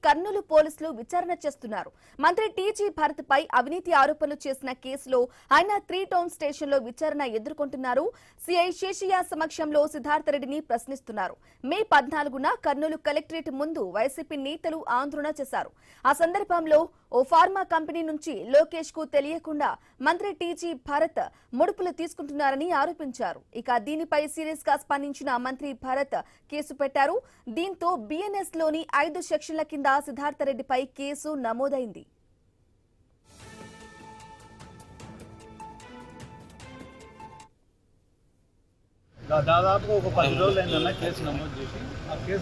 కర్నూలు పోలీసులు విచారణ చేస్తున్నారు. మంత్రి టీజీ భరత్ పై అవినీతి ఆరోపణలు చేసిన కేసులో ఆయన 3 టౌన్ స్టేషన్ లో విచారణ ఎదుర్కొంటున్నారు. సిఐ శేషయ్య సమక్షంలో సిద్ధార్థ రెడ్డిని ప్రశ్నిస్తున్నారు. మే 14న కర్నూలు కలెక్టరేట్ ముందు వైసీపీ నేతలు ఆందోళన చేశారు. ఆ సందర్భంలో ఓ ఫార్మా కంపెనీ నుంచి లోకేష్ కు తెలియకుండా మంత్రి టీజీ భరత్ ముడుపులు తీసుకుంటున్నారని ఆరోపించారు. ఇక దీనిపై సీరియస్ గా స్పందించిన మంత్రి భరత్ కేసు పెట్టారు. దీంతో బిఎన్ఎస్ లోని 5 సెక్షన్ల కింద సిద్ధార్థ రెడ్డిపై కేసు నమోదైంది. దాదాపుగా ఒక 10 రోజులు అయిందన్న కేసు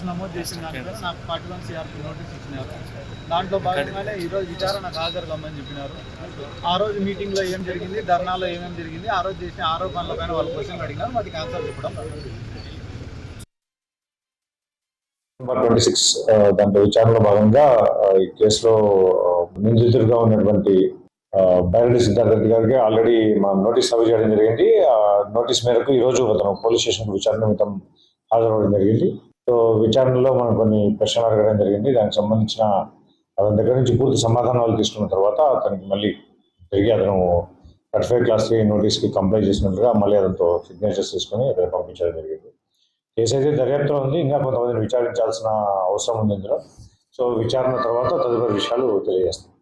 నమోదు చేసిన దాంట్లో నాకు 41 CRP నోటీస్ ఇచ్చినారు. దాంట్లో భాగంగానే ఈరోజు విచారణకు హాజరు కమ్మని చెప్పినారు. ఆ రోజు మీటింగ్లో ఏం జరిగింది, ధర్నాలో ఏమేమి జరిగింది, ఆ రోజు చేసిన ఆరోపణలపైన వాళ్ళు క్వశ్చన్ అడిగినారు. వాటికి ఆన్సర్ చెప్పడం. 26 దాంట్లో విచారణలో భాగంగా ఈ కేసులో నిందితుడిగా ఉన్నటువంటి బైరెడ్డి సిద్ధార్థ రెడ్డి గారికి ఆల్రెడీ మనం నోటీస్ సర్వ్ చేయడం జరిగింది. నోటీస్ మేరకు ఈ రోజు అతను పోలీస్ స్టేషన్ విచారణ నిమిత్తం హాజరవడం జరిగింది. సో విచారణలో మనం కొన్ని ప్రశ్నలు అడగడం జరిగింది. దానికి సంబంధించిన అతని దగ్గర నుంచి పూర్తి సమాధానాలు తీసుకున్న తర్వాత అతనికి మళ్ళీ తిరిగి అతను 35 Class 3 నోటీస్కి కంప్లై చేసినట్లుగా మళ్ళీ అతనితో సిగ్నేచర్స్ తీసుకుని అతను పంపించడం జరిగింది. కేసు అయితే దర్యాప్తులో ఉంది. ఇంకా కొంతమందిని విచారించాల్సిన అవసరం ఉంది ఇందులో. సో విచారణ తర్వాత తదుపరి విషయాలు తెలియజేస్తాం.